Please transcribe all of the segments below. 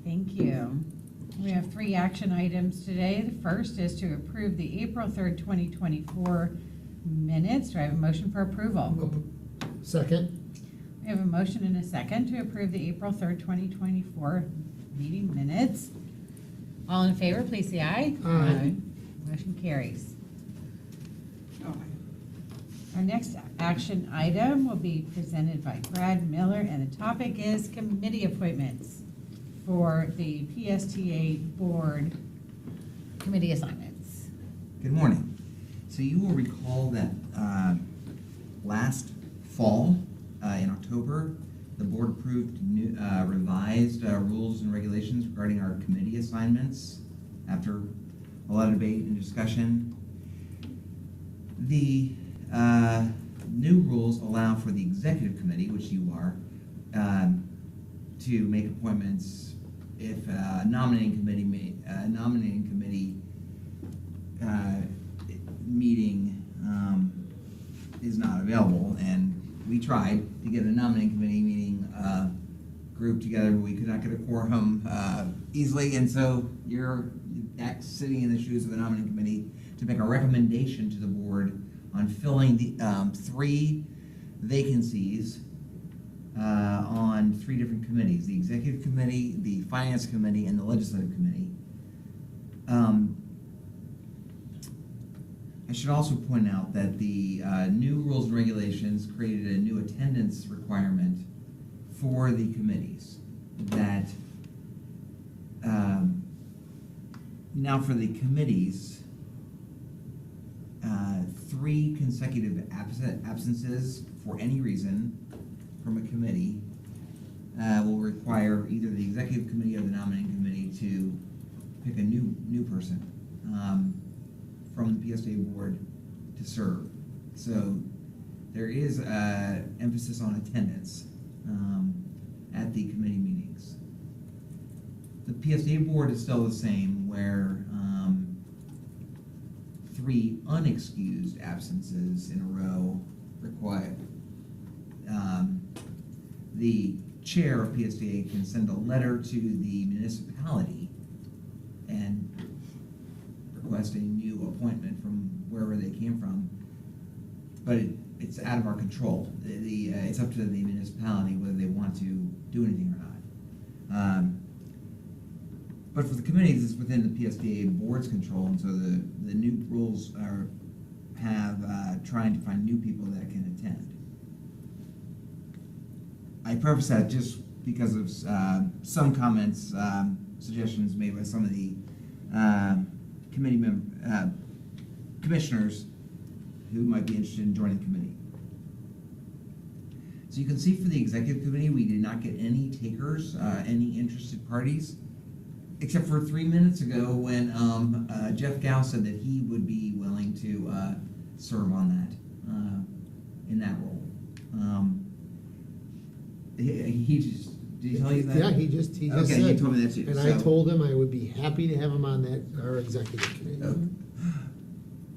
Thank you. We have 3 action items today. The first is to approve the April 3rd, 2024 minutes. Do I have a motion for approval? Second. We have a motion and a second to approve the April 3rd, 2024 meeting minutes. All in favor, please say aye. Aye. Motion carries. Our next action item will be presented by Brad Miller, and the topic is committee appointments for the PSTA board committee assignments. Good morning. So you will recall that last fall, in October, the board approved new, revised rules and regulations regarding our committee assignments after a lot of debate and discussion. The new rules allow for the executive committee, which you are, to make appointments if a nominating committee meeting is not available. And we tried to get a nominating committee meeting group together, but we could not get a quorum easily. And so you're sitting in the shoes of the nominating committee to make a recommendation to the board on filling the 3 vacancies on 3 different committees: the executive committee, the finance committee, and the legislative committee. I should also point out that the new rules and regulations created a new attendance requirement for the committees. That now for the committees, 3 consecutive absences for any reason from a committee will require either the executive committee or the nominating committee to pick a new person from the PSTA board to serve. So there is emphasis on attendance at the committee meetings. The PSTA board is still the same, where 3 unexcused absences in a row required. The chair of PSTA can send a letter to the municipality and request a new appointment from wherever they came from, but it's out of our control. It's up to the municipality whether they want to do anything or not. But for the committees, it's within the PSTA board's control, and so the new rules have trying to find new people that can attend. I preface that just because of some comments, suggestions made by some of the commissioners who might be interested in joining the committee. So you can see for the executive committee, we did not get any takers, any interested parties, except for 3 minutes ago when Jeff Gow said that he would be willing to serve on that, in that role. He just, did he tell you that? Yeah, he just Okay, said. you told me that too. And I told him I would be happy to have him on our executive committee.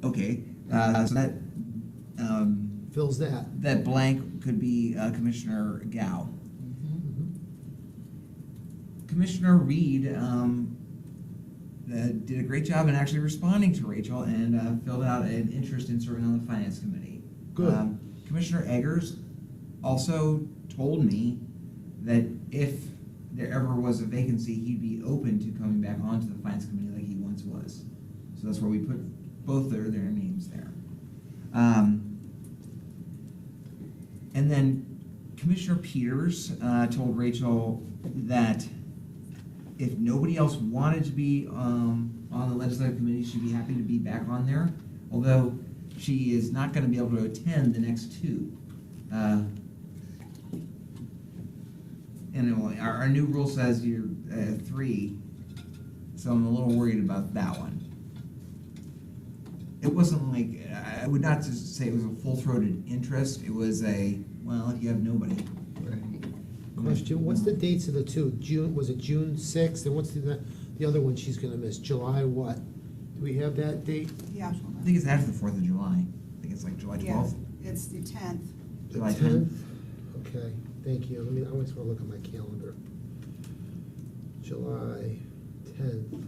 Okay, so that Fills that. that blank could be Commissioner Gow. Commissioner Reed did a great job in actually responding to Rachel and filled out an interest in serving on the finance committee. Good. Commissioner Eggers also told me that if there ever was a vacancy, he'd be open to coming back onto the finance committee like he once was. So that's where we put both their names there. And then Commissioner Peters told Rachel that if nobody else wanted to be on the legislative committee, she'd be happy to be back on there, although she is not going to be able to attend the next 2. And our new rule says you're 3, so I'm a little worried about that one. It wasn't like, I would not just say it was a full-throated interest. It was a, well, if you have nobody. Question, what's the dates of the 2? June, was it June 6th? And what's the other one she's gonna miss? July what? Do we have that date? Yeah. I think it's after the 4th of July. I think it's like July 12th. Yeah, it's the 10th. July 10th? Okay, thank you. I always wanna look at my calendar. July 10th.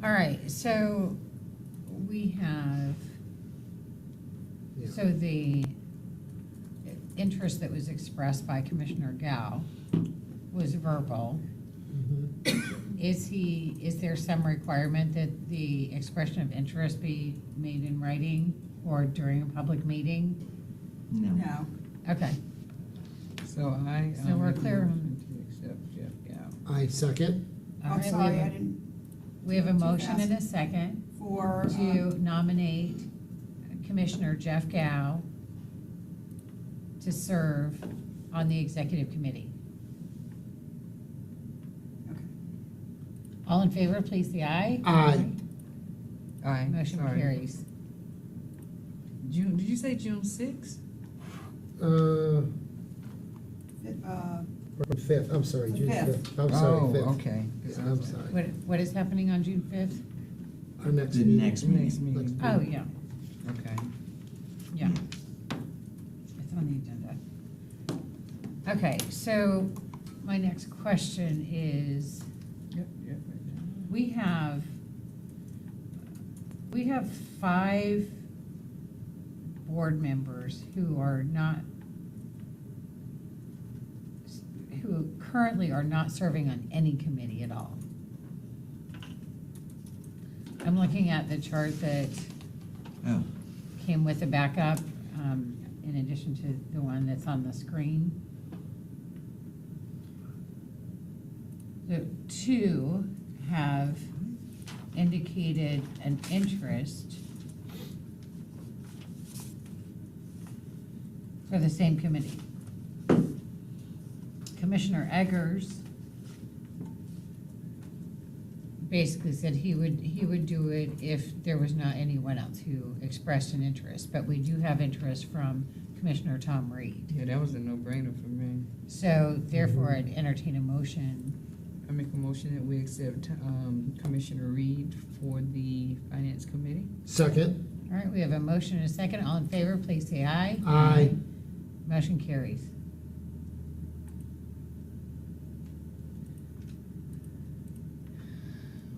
All right, so we have, Yeah. so the interest that was expressed by Commissioner Gao was verbal. Mhm. Is there some requirement that the expression of interest be made in writing or during a public meeting? No. Okay, So I. So we're make a clear. motion To accept Jeff Gow. I second. all I'm right, sorry, I didn't, we have a too motion and a fast. second for, to nominate Commissioner Jeff Gao to serve on the executive committee. okay. All in favor, please say aye. Aye. Aye. Motion sorry. carries. June, did you say June sixth? From Fi- 5th, I'm sorry, The June 5th. 5th. I'm sorry, 5th. Oh, okay. I'm sorry. What is happening on June 5th? Our next The meeting. next Next meeting. meeting. Oh, yeah, Okay. yeah. It's on the agenda. Okay, so my next question is, Yep, yep, right now. we have 5 board members who currently are not serving on any committee at all. I'm looking at the chart that Oh, came with the backup, in addition to the one that's on the screen. The 2 have indicated an interest for the same committee. Commissioner Eggers basically said he would do it if there was not anyone else who expressed an interest, but we do have interest from Commissioner Tom Reed. Yeah, that was a no-brainer for me. So therefore, I'd entertain a motion. I make a motion that we accept Commissioner Reed for the Finance Committee. Second. All right, we have a motion and a second. All in favor, please say aye. Aye. Motion carries.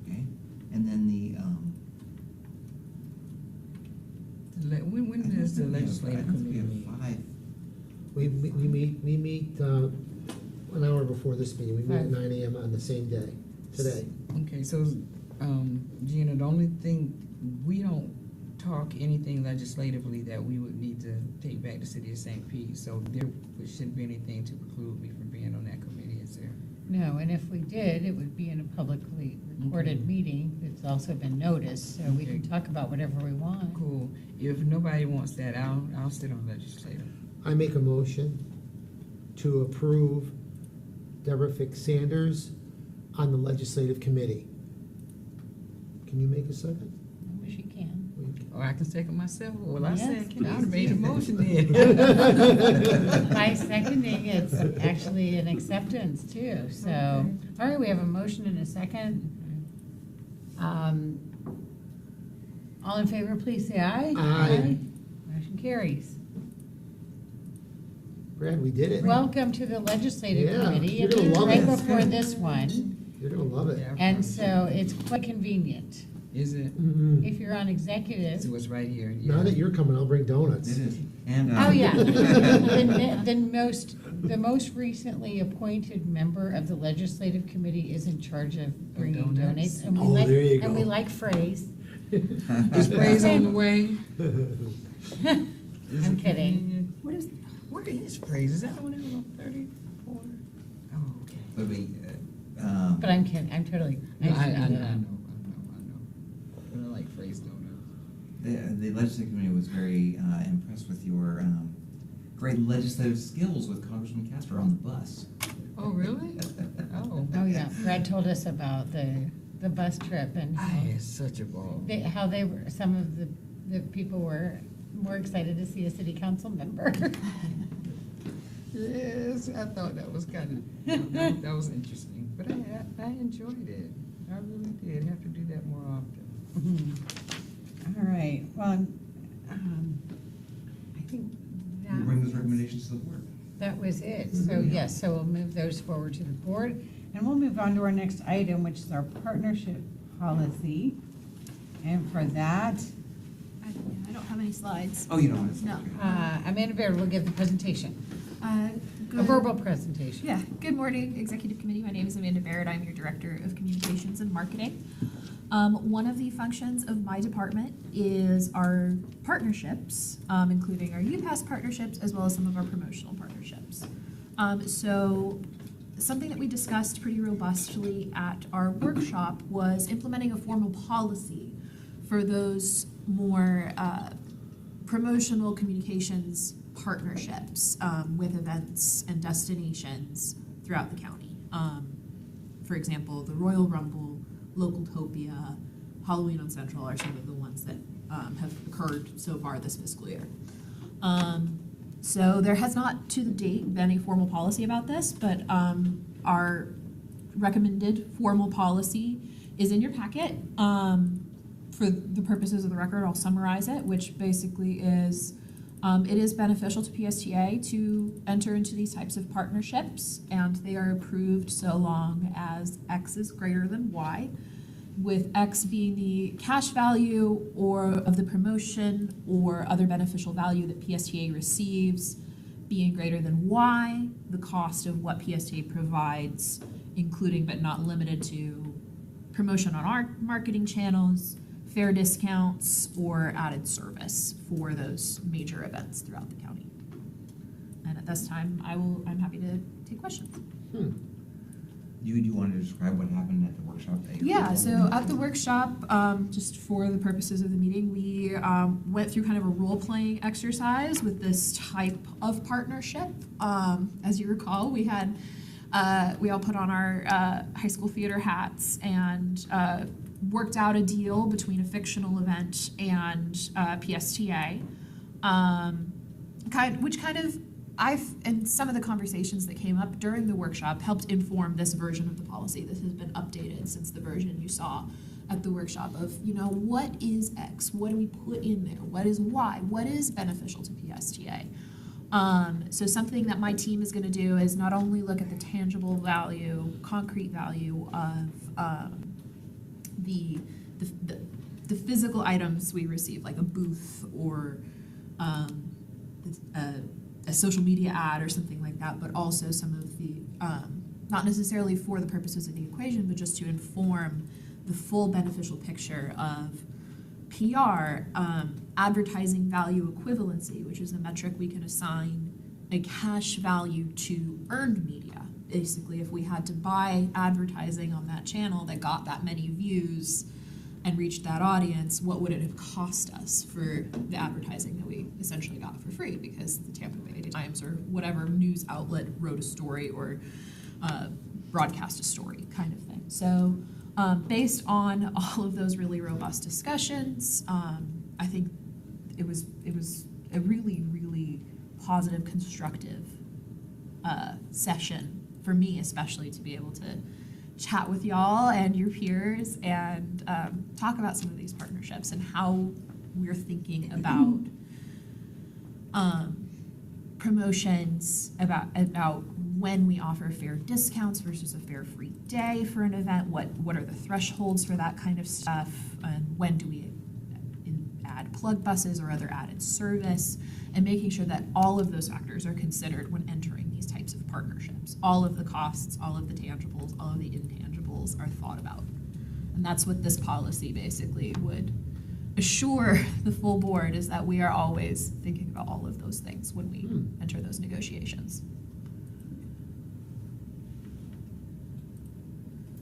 okay. And then When does the legislative I think we committee have meet? 5. We meet an hour before this meeting. We meet at 9 AM on the same day, today. Okay, so, Gina, the only thing, we don't talk anything legislatively that we would need to take back to City of St. Pete, so there shouldn't be anything to preclude me from being on that committee, is there? No, and if we did, it would be in a publicly recorded Okay. meeting. It's also been noticed, so we can Okay. talk about whatever we want. Cool. If nobody wants that, I'll sit on legislative. I make a motion to approve Deborah Fick Sanders on the legislative committee. Can you make a second? I wish you can. Or I can second myself, well, I Yes, second, I please made a do. motion then. By seconding, it's actually an acceptance too, so. Okay. All right, we have a motion and a second. All in favor, please say aye. Aye. Motion carries. Brad, we did it. Welcome to the legislative Yeah, committee. you're gonna love Right it. before this one, You're gonna love it. Yeah, and so it's quite convenient. Is it? Mhm. If you're on executive, So it's right here. yeah. Now that you're coming, I'll bring donuts. It is. And, oh yeah, the most recently appointed member of the legislative committee is in charge of bringing donuts? donuts. And we Oh, like- there you And we go. like phrase. Is Praise on the way? I'm Is it kidding. convenient? What is, Where is Praise? Is that the one that was on 34? Oh, okay. But we, But I'm kidding, I'm totally. No, just I made know. that up. But I like Praise donuts. the legislative committee was very impressed with your great legislative skills with Congressman Casper on the bus. Oh, really? Oh. Oh, yeah, Brad told us about the bus trip and I had such a ball. how they were, some of the people were more excited to see a city council member. Yes, I thought that was kind of, that was interesting. But I enjoyed it. I really did. Have to do that more often. All right, well, I think We bring those recommendations to the board. That was it. So yes, so we'll move those forward to the board. And we'll move on to our next item, which is our partnership policy. And for that, I don't have any slides. Oh, you don't want to say? No. Amanda Baird will give the presentation, a Good- verbal presentation. Yeah, good morning, Executive Committee. My name is Amanda Baird. I'm your Director of Communications and Marketing. One of the functions of my department is our partnerships, including our UPass partnerships, as well as some of our promotional partnerships. So something that we discussed pretty robustly at our workshop was implementing a formal policy for those more promotional communications partnerships with events and destinations throughout the county. For example, the Royal Rumble, Localtopia, Halloween on Central are some of the ones that have occurred so far this fiscal year. So there has not to the date been a formal policy about this, but our recommended formal policy is in your packet. For the purposes of the record, I'll summarize it, which basically is it is beneficial to PSTA to enter into these types of partnerships, and they are approved so long as X is greater than Y, with X being the cash value or of the promotion or other beneficial value that PSTA receives being greater than Y, the cost of what PSTA provides, including but not limited to promotion on our marketing channels, fair discounts, or added service for those major events throughout the county. And at this time, I'm happy to take questions. You want to describe what happened at the workshop? that you Yeah, were so involved in? at the workshop, just for the purposes of the meeting, we went through kind of a role-playing exercise with this type of partnership. As you recall, we all put on our high school theater hats and worked out a deal between a fictional event and PSTA, and some of the conversations that came up during the workshop helped inform this version of the policy. This has been updated since the version you saw at the workshop of, what is X? What do we put in there? What is Y? What is beneficial to PSTA? So something that my team is going to do is not only look at the tangible value, concrete value of the physical items we receive, like a booth or a social media ad or something like that, but also some of the, not necessarily for the purposes of the equation, but just to inform the full beneficial picture of PR, advertising value equivalency, which is a metric we can assign a cash value to earned media. Basically, if we had to buy advertising on that channel that got that many views and reached that audience, what would it have cost us for the advertising that we essentially got for free because the Tampa Bay Times or whatever news outlet wrote a story or broadcast a story kind of thing. So based on all of those really robust discussions, I think it was a really, really positive, constructive session for me, especially to be able to chat with y'all and your peers and talk about some of these partnerships and how we're thinking about promotions, about when we offer fair discounts versus a fair free day for an event, what are the thresholds for that kind of stuff, and when do we add plug buses or other added service, and making sure that all of those factors are considered when entering these types of partnerships. All of the costs, all of the tangibles, all of the intangibles are thought about. And that's what this policy basically would assure the full board, is that we are always thinking about all of those things when we enter those negotiations.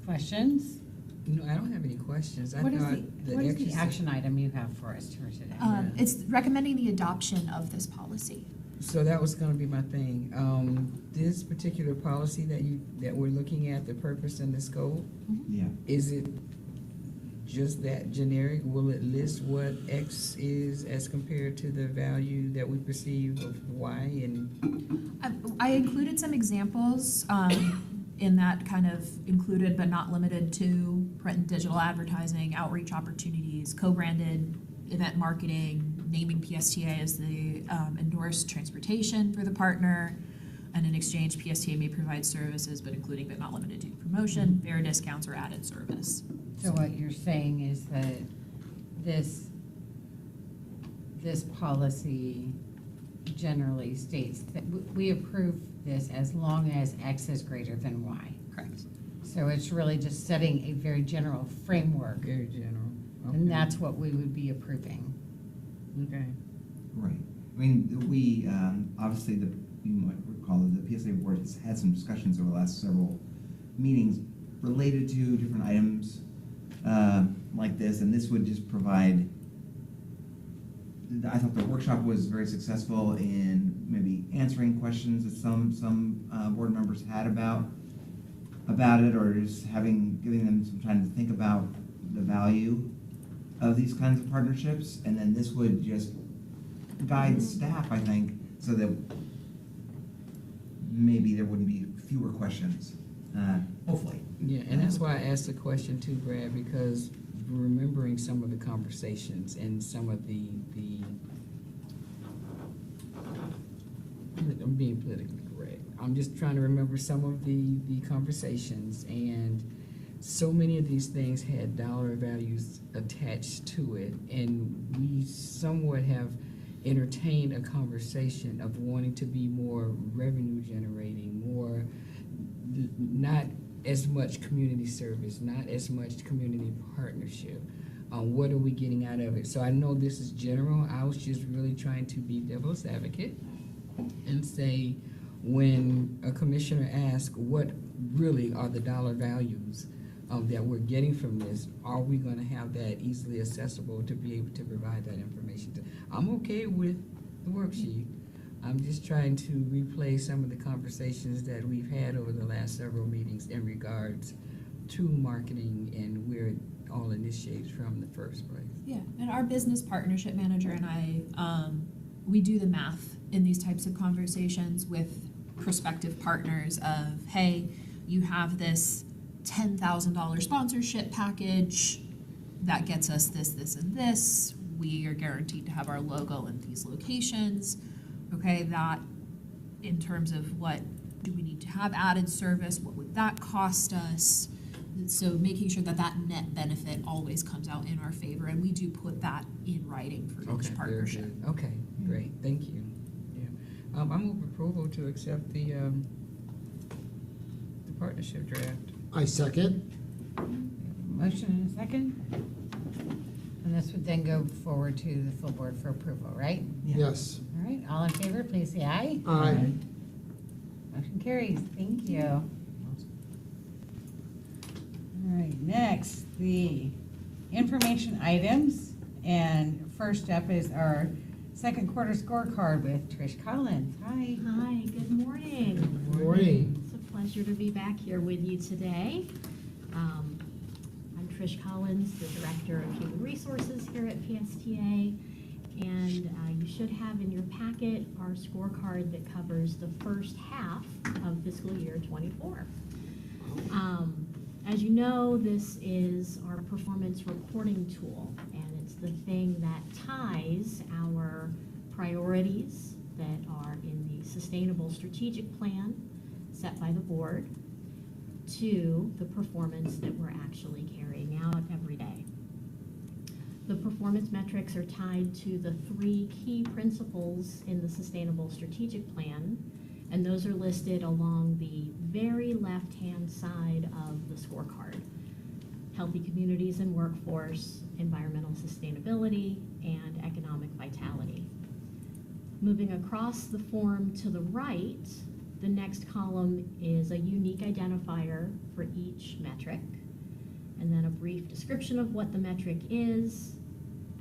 Questions? No, I don't have any questions. What is the action item you have for us for today? It's recommending the adoption of this policy. So that was gonna be my thing. This particular policy that we're looking at, the purpose and the scope, Yeah. is it just that generic? Will it list what X is as compared to the value that we perceive of Y? And I included some examples in that kind of included but not limited to print and digital advertising, outreach opportunities, co-branded event marketing, naming PSTA as the endorsed transportation for the partner, And in exchange, PSTA may provide services, but including but not limited to promotion, fair discounts, or added service. So what you're saying is that this policy generally states that we approve this as long as X is greater than Y. Correct. So it's really just setting a very general framework, Very general. Okay. and that's what we would be approving. Okay. Right. I mean, we, obviously, you might recall that the PSA board has had some discussions over the last several meetings related to different items like this, and this would just provide, I thought the workshop was very successful in maybe answering questions that some board members had about it, or just giving them some time to think about the value of these kinds of partnerships, and then this would just guide staff, I think, so that maybe there wouldn't be fewer questions, hopefully. Yeah, and that's why I asked the question too, Brad, because remembering some of the conversations and some of the I'm being politically correct. I'm just trying to remember some of the conversations, and so many of these things had dollar values attached to it, and we somewhat have entertained a conversation of wanting to be more revenue generating, more not as much community service, not as much community partnership. What are we getting out of it? So I know this is general. I was just really trying to be devil's advocate and say, when a commissioner asks what really are the dollar values that we're getting from this, are we going to have that easily accessible to be able to provide that information? I'm okay with the worksheet. I'm just trying to replay some of the conversations that we've had over the last several meetings in regards to marketing and where it all initiates from in the first place. Yeah, and our business partnership manager and I, we do the math in these types of conversations with prospective partners of, hey, you have this $10,000 sponsorship package that gets us this, this, and this. We are guaranteed to have our logo in these locations. Okay, that in terms of what do we need to have added service, what would that cost us? So making sure that that net benefit always comes out in our favor, and we do put that in writing for each Very partnership. good. Okay, great, thank you. Yeah, I move approval to accept the partnership draft. I second. Motion and a second? And this would then go forward to the full board for approval, right? Yeah. Yes. All right, all in favor, please say aye. Aye. Motion carries, thank you. All right, next, the information items. And first up is our second quarter scorecard with Trish Collins. Hi. Hi, good morning. Good morning. It's a pleasure to be back here with you today. I'm Trish Collins, the Director of Human Resources here at PSTA. And you should have in your packet our scorecard that covers the first half of fiscal year '24. As you know, this is our performance reporting tool, and it's the thing that ties our priorities that are in the Sustainable Strategic Plan set by the board to the performance that we're actually carrying out every day. The performance metrics are tied to the 3 key principles in the Sustainable Strategic Plan, and those are listed along the very left-hand side of the scorecard. Healthy communities and workforce, environmental sustainability, and economic vitality. Moving across the form to the right, the next column is a unique identifier for each metric, and then a brief description of what the metric is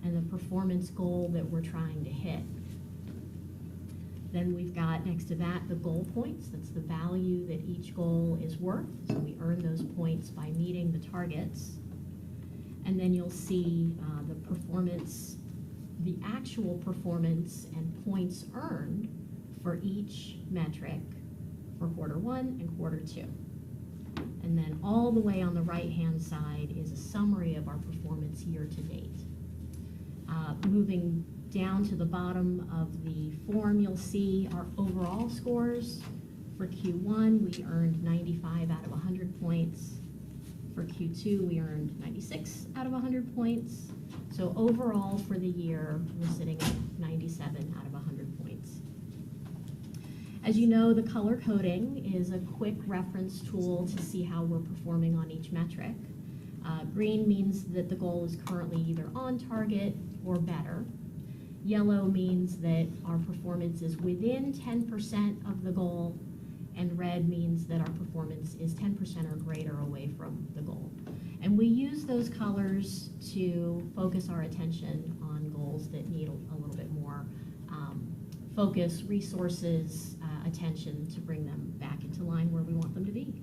and the performance goal that we're trying to hit. Then we've got next to that the goal points. That's the value that each goal is worth. So we earn those points by meeting the targets. And then you'll see the performance, the actual performance and points earned for each metric for quarter 1 and quarter 2. And then all the way on the right-hand side is a summary of our performance year to date. Moving down to the bottom of the form, you'll see our overall scores For Q1, we earned 95 out of 100 points. For Q2, we earned 96 out of 100 points. So overall for the year, we're sitting at 97 out of 100 points. As you know, the color coding is a quick reference tool to see how we're performing on each metric. Green means that the goal is currently either on target or better. Yellow means that our performance is within 10% of the goal, and red means that our performance is 10% or greater away from the goal. And we use those colors to focus our attention on goals that need a little bit more focus, resources, attention to bring them back into line where we want them to be.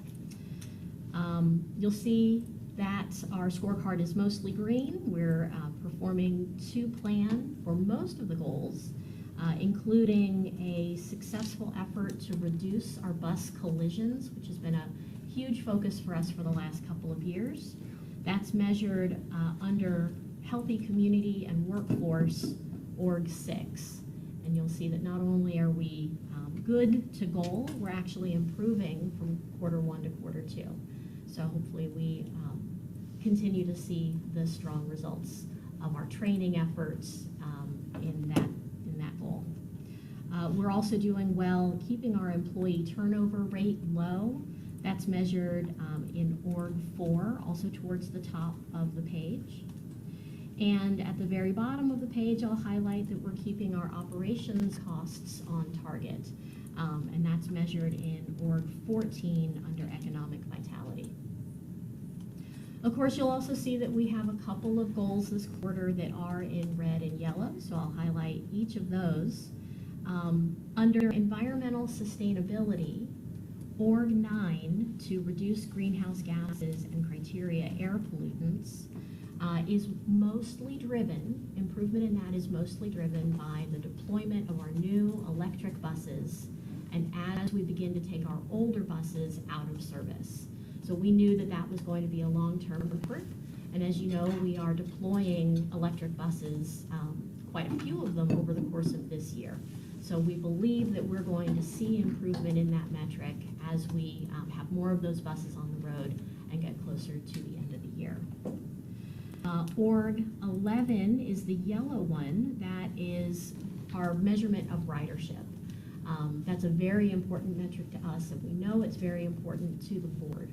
You'll see that our scorecard is mostly green. We're performing to plan for most of the goals, including a successful effort to reduce our bus collisions, which has been a huge focus for us for the last couple of years. That's measured under Healthy Community and Workforce, Org 6. And you'll see that not only are we good to goal, we're actually improving from quarter 1 to quarter 2. So hopefully we continue to see the strong results of our training efforts in that goal. We're also doing well keeping our employee turnover rate low. That's measured in Org 4, also towards the top of the page. And at the very bottom of the page, I'll highlight that we're keeping our operations costs on target. And that's measured in Org 14 under economic vitality. Of course, you'll also see that we have a couple of goals this quarter that are in red and yellow, so I'll highlight each of those. Under environmental sustainability, Org 9, to reduce greenhouse gases and criteria air pollutants, is mostly driven, improvement in that is mostly driven by the deployment of our new electric buses, and as we begin to take our older buses out of service. So we knew that that was going to be a long-term effort, and as you know, we are deploying electric buses, quite a few of them over the course of this year. So we believe that we're going to see improvement in that metric as we have more of those buses on the road and get closer to the end of the year. Org 11 is the yellow one. That is our measurement of ridership. That's a very important metric to us, and we know it's very important to the board.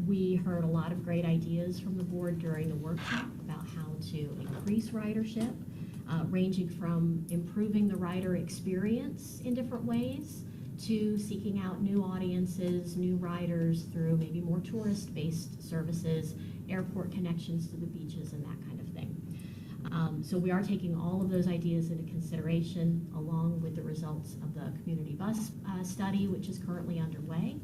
We heard a lot of great ideas from the board during the workshop about how to increase ridership, ranging from improving the rider experience in different ways to seeking out new audiences, new riders through maybe more tourist-based services, airport connections to the beaches, and that kind of thing. So we are taking all of those ideas into consideration along with the results of the community bus study, which is currently underway.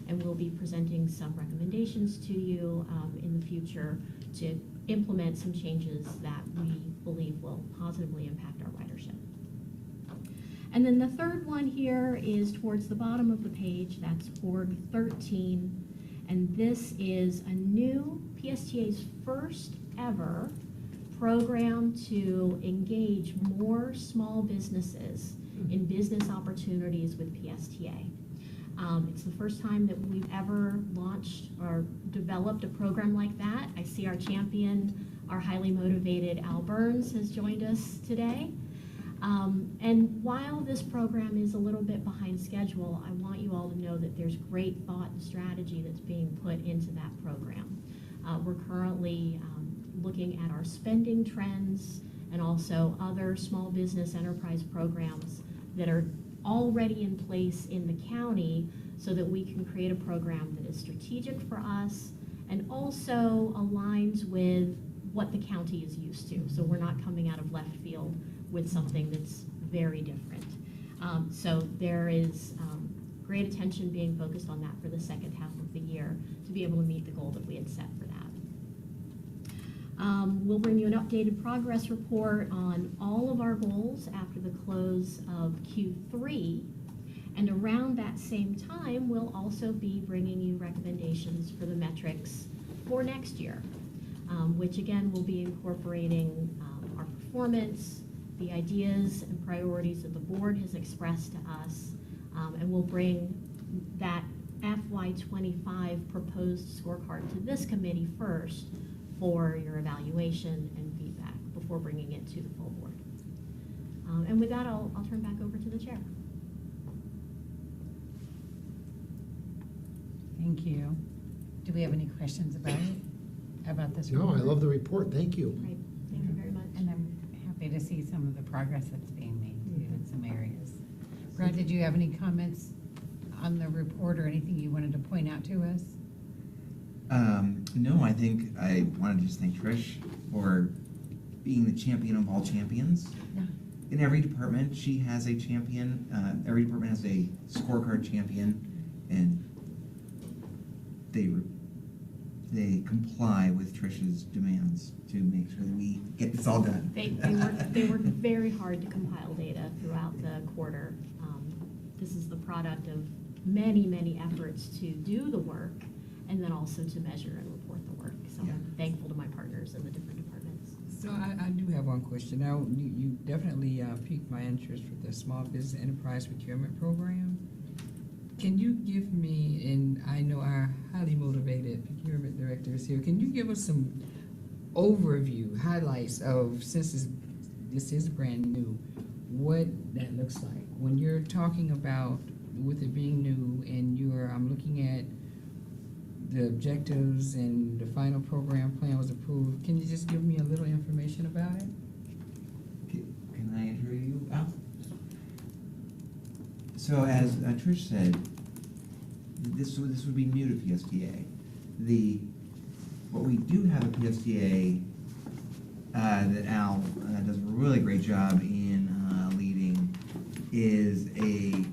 And we'll be presenting some recommendations to you in the future to implement some changes that we believe will positively impact our ridership. And then the third one here is towards the bottom of the page. That's Org 13. And this is a new PSTA's first ever program to engage more small businesses in business opportunities with PSTA. It's the first time that we've ever launched or developed a program like that. I see our champion, our highly motivated Al Burns, has joined us today. And while this program is a little bit behind schedule, I want you all to know that there's great thought and strategy that's being put into that program. We're currently looking at our spending trends and also other small business enterprise programs that are already in place in the county so that we can create a program that is strategic for us and also aligns with what the county is used to. So we're not coming out of left field with something that's very different. So there is great attention being focused on that for the second half of the year to be able to meet the goal that we had set for that. We'll bring you an updated progress report on all of our goals after the close of Q3. And around that same time, we'll also be bringing you recommendations for the metrics for next year, which again will be incorporating our performance, the ideas and priorities that the board has expressed to us, And we'll bring that FY25 proposed scorecard to this committee first for your evaluation and feedback before bringing it to the full board. And with that, I'll turn back over to the chair. Thank you. Do we have any questions about this? No, I report? love the report, thank you. Great, thank you very much. And I'm happy to see some of the progress that's being made too in some areas. Brad, did you have any comments on the report or anything you wanted to point out to us? No, I think I wanted to just thank Trish for being the champion of all champions. Yeah. In every department, she has a champion. Every department has a scorecard champion, and they comply with Trish's demands to make sure that we get this all done. They worked very hard to compile data throughout the quarter. This is the product of many, many efforts to do the work and then also to measure and report the work. So Yeah. I'm thankful to my partners in the different departments. So I do have one question. Now, you definitely piqued my interest with the Small Business Enterprise Procurement Program. Can you give me, and I know our highly motivated procurement director is here, can you give us some overview, highlights of, since this is brand new, what that looks like? When you're talking about, with it being new, and I'm looking at the objectives and the final program plan was approved, can you just give me a little information about it? Can I interview you, Al? So as Trish said, this would be new to PSTA. What we do have at PSTA that Al does a really great job in leading is a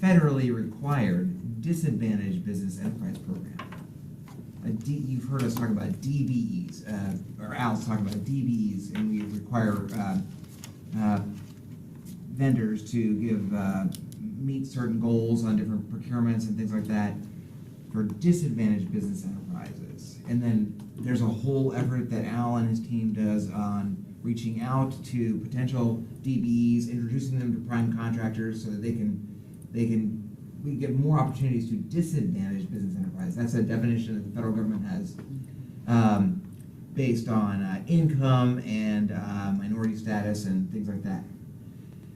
federally required disadvantaged business enterprise program. You've heard us talk about DBEs, or Al's talking about DBEs, and we require vendors to meet certain goals on different procurements and things like that for disadvantaged business enterprises. And then there's a whole effort that Al and his team does on reaching out to potential DBEs, introducing them to prime contractors so that we get more opportunities to disadvantaged business enterprise. That's a definition that the federal government has based on income and minority status and things like that.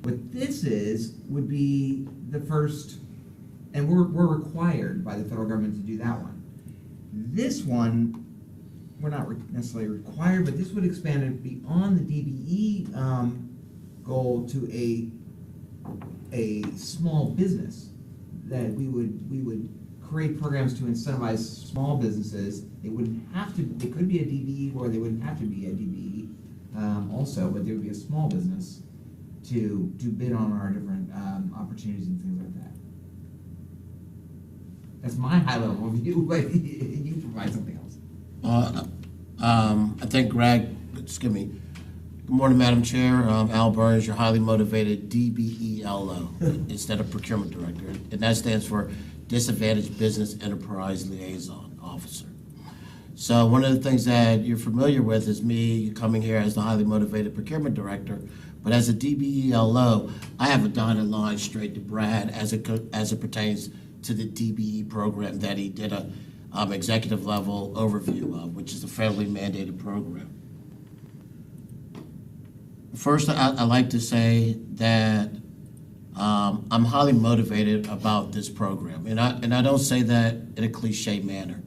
What this would be the first, and we're required by the federal government to do that one. This one, we're not necessarily required, but this would expand it beyond the DBE goal to a small business, that we would create programs to incentivize small businesses. They could be a DBE, or they wouldn't have to be a DBE also, but there would be a small business to bid on our different opportunities and things like that. That's my high level view, but you provide something else. I think Greg, excuse me. Good morning, Madam Chair. Al Burns, your highly motivated DBELO instead of procurement director, and that stands for Disadvantaged Business Enterprise Liaison Officer. So one of the things that you're familiar with is me coming here as the highly motivated procurement director, but as a DBELO, I have a dotted line straight to Brad as it pertains to the DBE program that he did a executive level overview of, which is a federally mandated program. First, I like to say that I'm highly motivated about this program, and I don't say that in a cliche manner.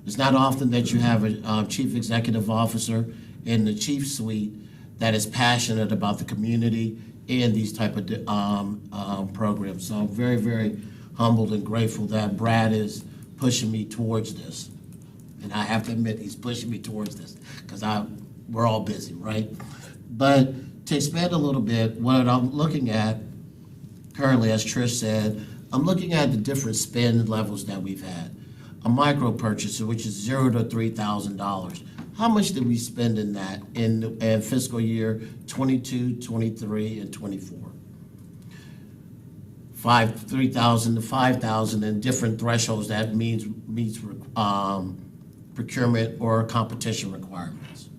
It's not often that you have a chief executive officer in the chief suite that is passionate about the community and these type of programs. So I'm very, very humbled and grateful that Brad is pushing me towards this. And I have to admit, he's pushing me towards this because we're all busy, right? But to expand a little bit, what I'm looking at currently, as Trish said, I'm looking at the different spend levels that we've had. A micro purchaser, which is $0 to $3,000. How much did we spend in that in fiscal year 22, 23, and 24? $3,000 to $5,000 and different thresholds that meets procurement or competition requirements.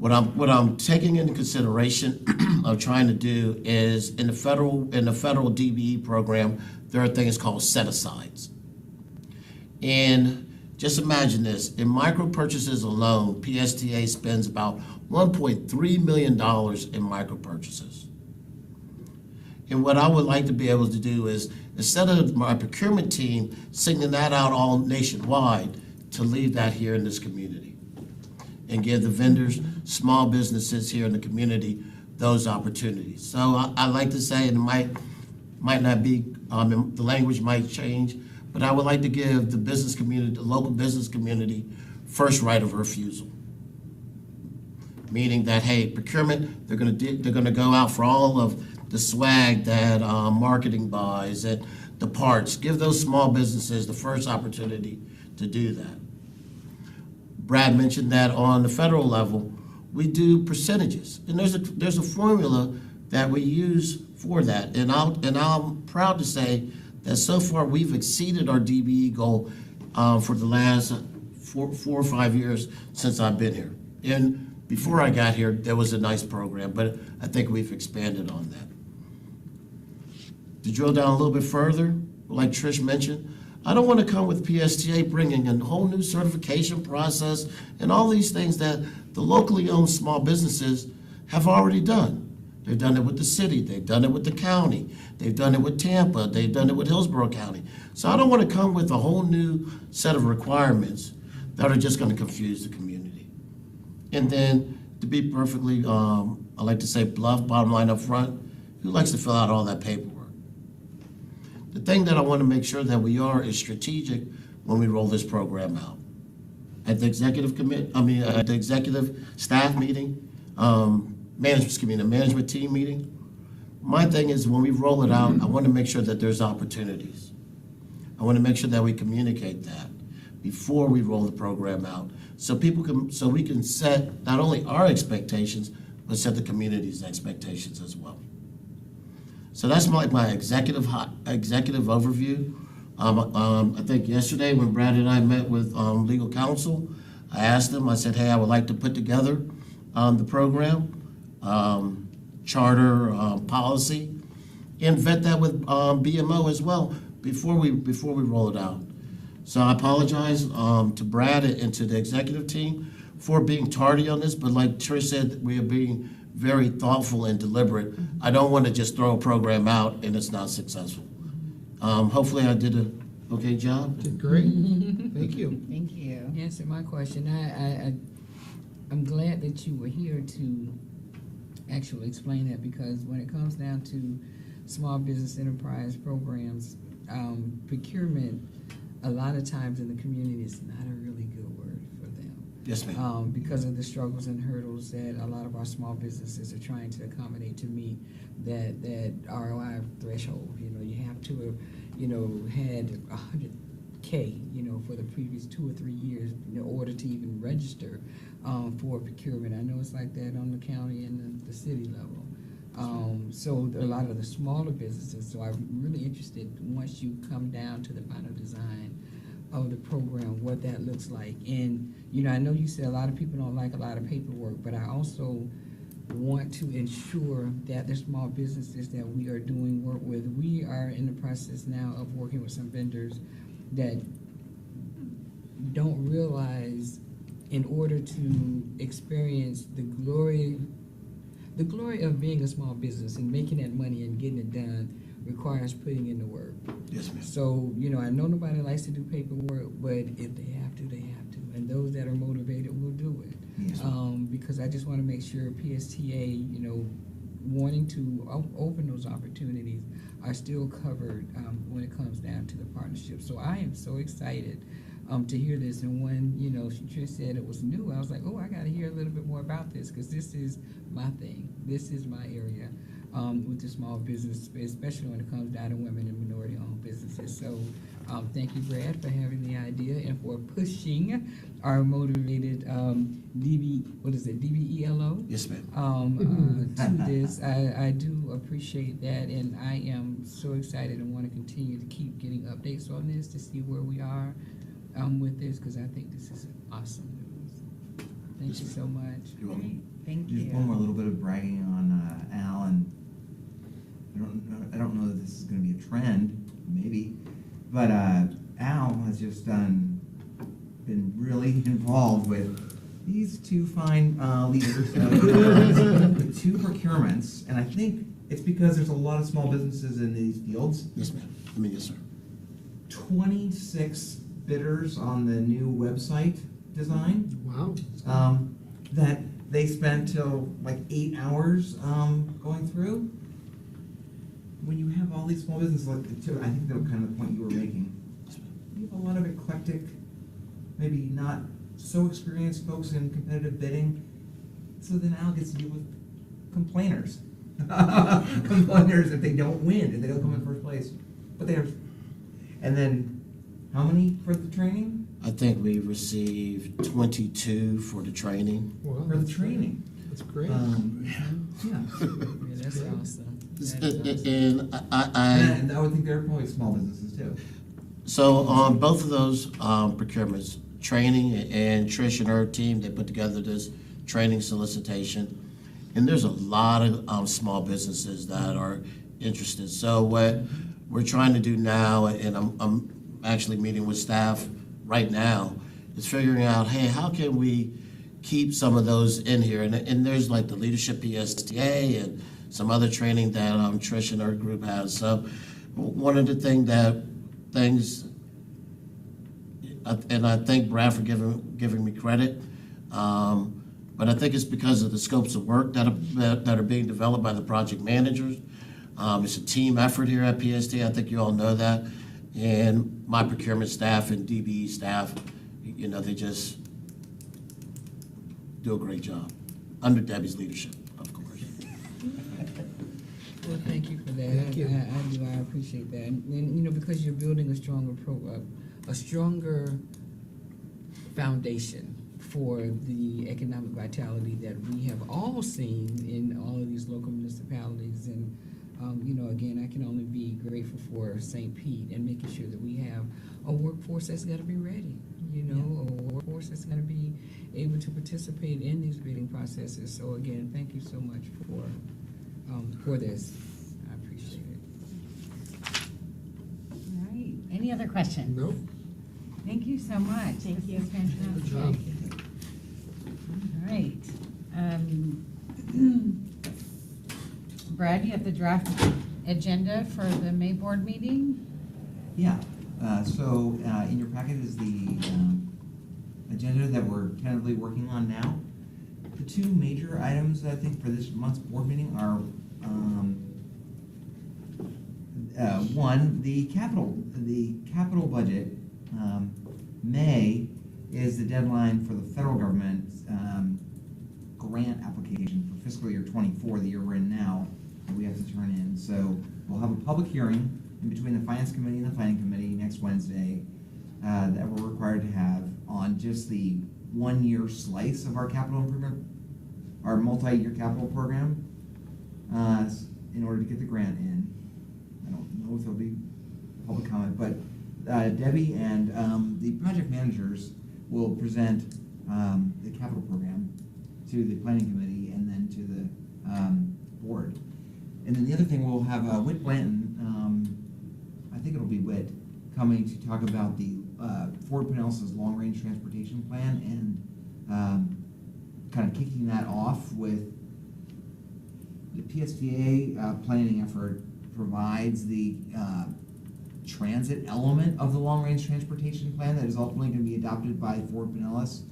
What I'm taking into consideration of trying to do is in the federal DBE program, there are things called set-asides. And just imagine this, in micro purchases alone, PSTA spends about $1.3 million in micro purchases. And what I would like to be able to do is, instead of my procurement team singing that out all nationwide, to leave that here in this community and give the vendors, small businesses here in the community, those opportunities. So I like to say, and it might not be, the language might change, but I would like to give the business community, the local business community, first right of refusal. Meaning that, hey, procurement, they're gonna go out for all of the swag that marketing buys and the parts. Give those small businesses the first opportunity to do that. Brad mentioned that on the federal level, we do percentages, and there's a formula that we use for that. And I'm proud to say that so far we've exceeded our DBE goal for the last 4 or 5 years since I've been here. And before I got here, there was a nice program, but I think we've expanded on that. To drill down a little bit further, like Trish mentioned, I don't want to come with PSTA bringing a whole new certification process and all these things that the locally owned small businesses have already done. They've done it with the city, they've done it with the county, they've done it with Tampa, they've done it with Hillsborough County. So I don't want to come with a whole new set of requirements that are just going to confuse the community. And then, to be perfectly, I like to say bluff, bottom line up front, who likes to fill out all that paperwork? The thing that I want to make sure that we are is strategic when we roll this program out. At the executive at the executive staff meeting, management team meeting, my thing is when we roll it out, I want to make sure that there's opportunities. I want to make sure that we communicate that before we roll the program out, so we can set not only our expectations, but set the community's expectations as well. So that's my executive overview. I think yesterday when Brad and I met with legal counsel, I asked them, I said, hey, I would like to put together the program, charter, policy, and vet that with BMO as well before we roll it out. So I apologize to Brad and to the executive team for being tardy on this, but like Trish said, we are being very thoughtful and deliberate. I don't want to just throw a program out and it's not successful. Hopefully I did an okay job. Did great. Thank you. Thank you. Answer my question. I'm glad that you were here to actually explain that, because when it comes down to small business enterprise programs, procurement, a lot of times in the community is not a really good word for them. Yes, ma'am. Because of the struggles and hurdles that a lot of our small businesses are trying to accommodate to meet that ROI threshold. You know, you have to have, had 100K, for the previous 2 or 3 years in order to even register for procurement. I know it's like that on the county and the city level. So a lot of the smaller businesses, so I'm really interested, once you come down to the final design of the program, what that looks like. And, I know you said a lot of people don't like a lot of paperwork, but I also want to ensure that the small businesses that we are doing work with, we are in the process now of working with some vendors that don't realize, in order to experience the glory of being a small business and making that money and getting it done requires putting in the work. Yes, ma'am. So, I know nobody likes to do paperwork, but if they have to, they have to. And those that are motivated will do it. Yes. Because I just want to make sure PSTA, wanting to open those opportunities are still covered when it comes down to the partnership. So I am so excited to hear this. And when, she just said it was new, I was like, oh, I got to hear a little bit more about this, because this is my thing. This is my area with the small business, especially when it comes down to women and minority-owned businesses. So thank you, Brad, for having the idea and for pushing our motivated DBELO? Yes, ma'am. To this. I do appreciate that, and I am so excited and want to continue to keep getting updates on this to see where we are with this, because I think this is awesome news. Thank you so much. You're welcome. Thank Just you. one more little bit of bragging on Al, and I don't know that this is going to be a trend, maybe, but Al has just been really involved with these two fine leaders with two procurements, and I think it's because there's a lot of small businesses in these fields. Yes, ma'am. Yes, sir. 26 bidders on the new website design. Wow. That they spent till like 8 hours going through. When you have all these small businesses, like I think that was kind of the point you were making. You have a lot of eclectic, maybe not so experienced folks in competitive bidding. So then Al gets to deal with complainers. Complainers if they don't win, if they don't come in first place. But there's, and then how many for the training? I think we received 22 for the training. Wow. For the training. That's great. Yeah. Yeah, that's awesome. That's awesome. And I And I would think they're probably small businesses too. so on both of those procurements, training and Trish and her team, they put together this training solicitation. And there's a lot of small businesses that are interested. So what we're trying to do now, and I'm actually meeting with staff right now, is figuring out, hey, how can we keep some of those in here? And there's like the Leadership PSTA and some other training that Trish and her group has. So one of the things, and I thank Brad for giving me credit, but I think it's because of the scopes of work that are being developed by the project managers. It's a team effort here at PST. I think you all know that. And my procurement staff and DBE staff, you know, they just do a great job under Debbie's leadership, of course. Well, thank you for that. Thank you. I appreciate that. And, you know, because you're building a stronger foundation for the economic vitality that we have all seen in all of these local municipalities. And, you know, again, I can only be grateful for St. Pete and making sure that we have a workforce that's got to be ready, you know, a workforce that's going to be able to participate in these bidding processes. So again, thank you so much for this. I appreciate it. All right, any other questions? No? Thank you so much. Thank you. This is fantastic. Good job. All right. Brad, you have the draft agenda for the May board meeting? Yeah, so in your packet is the agenda that we're tentatively working on now. The two major items, I think, for this month's board meeting are, one, the capital budget. May is the deadline for the federal government grant application for fiscal year '24, the year we're in now, that we have to turn in. So we'll have a public hearing in between the Finance Committee and the Planning Committee next Wednesday that we're required to have on just the 1 year slice of our capital improvement, our multi-year capital program, in order to get the grant in. I don't know if there'll be public comment, but Debbie and the project managers will present the capital program to the Planning Committee and then to the board. And then the other thing, we'll have Whit Blanton, I think it'll be Whit, coming to talk about the Ford Pinellas' long-range transportation plan and kind of kicking that off with the PSTA planning effort provides the transit element of the long-range transportation plan that is ultimately going to be adopted by Ford Pinellas.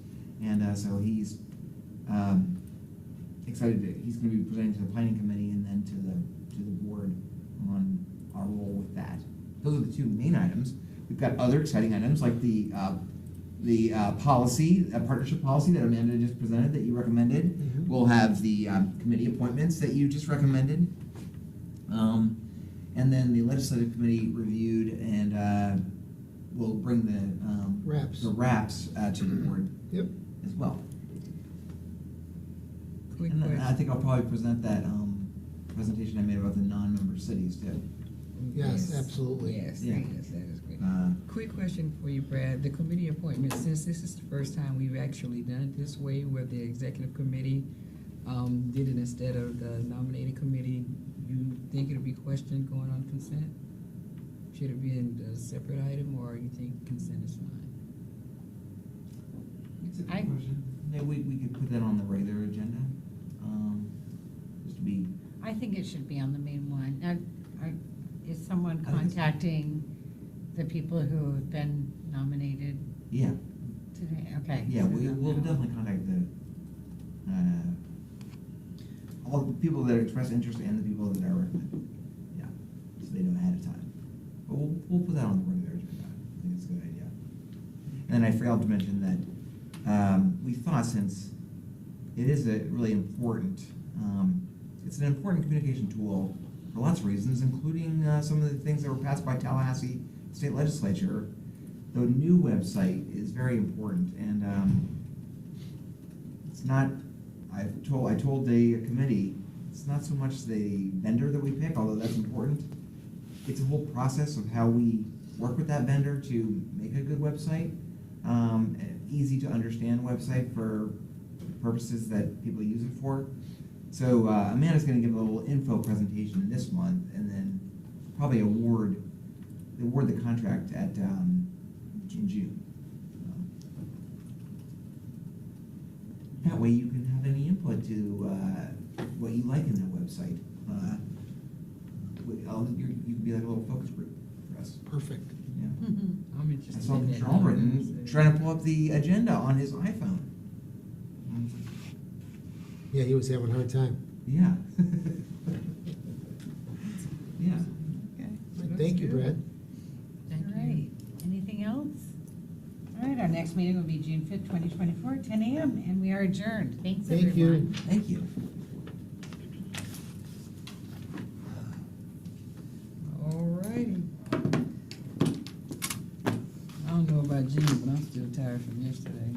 And so he's excited he's going to be presenting to the Planning Committee and then to the board on our role with that. Those are the two main items. We've got other exciting items like the policy, partnership policy that Amanda just presented that you recommended. Mhm. We'll have the committee appointments that you just recommended. And then the legislative committee reviewed and will bring the Wraps. wraps to the board Yep. as well. Quick And then I question. think I'll probably present that presentation I made about the non-member cities too. Yes, absolutely. Yes, Yeah. yes, that is great. Uh, Quick question for you, Brad. The committee appointment, since this is the first time we've actually done it this way, where the executive committee did it instead of the nominating committee, you think it'll be questioned going on consent? Should it be in a separate item, or you think consent is fine? It's a good I- question. Yeah, we could put that on the regular agenda, just to be, I think it should be on the main one. Now, is someone I think it's- contacting the people who have been nominated yeah, today? Okay. yeah, we'll definitely contact all the people that express interest and the people that are recommended, yeah, so they know ahead of time. But we'll put that on the regular agenda, I think it's a good idea. And I failed to mention that, we thought since it is a really important, it's an important communication tool for lots of reasons, including, some of the things that were passed by Tallahassee State Legislature. The new website is very important, and, it's not, I told the committee, it's not so much the vendor that we pick, although that's important. It's a whole process of how we work with that vendor to make a good website, an easy to understand website for purposes that people use it for. So Amanda's going to give a little info presentation this month, and then probably award the contract at in June. That way you can have any input to what you like in that website. You can be like a little focus group for us. Perfect. Yeah. Mhm. I'm I interested saw in that. Sean Britton trying to pull up the agenda on his iPhone. Yeah, he was having a hard time. Yeah. Yeah. Okay. Thank you, Brad. Thank All you. right. Anything else? All right, our next meeting will be June 5th, 2024, 10 a.m., and we are adjourned. Thanks, Thank you. everyone. Thank you. Alrighty. I don't know about Gene, but I'm still tired from yesterday.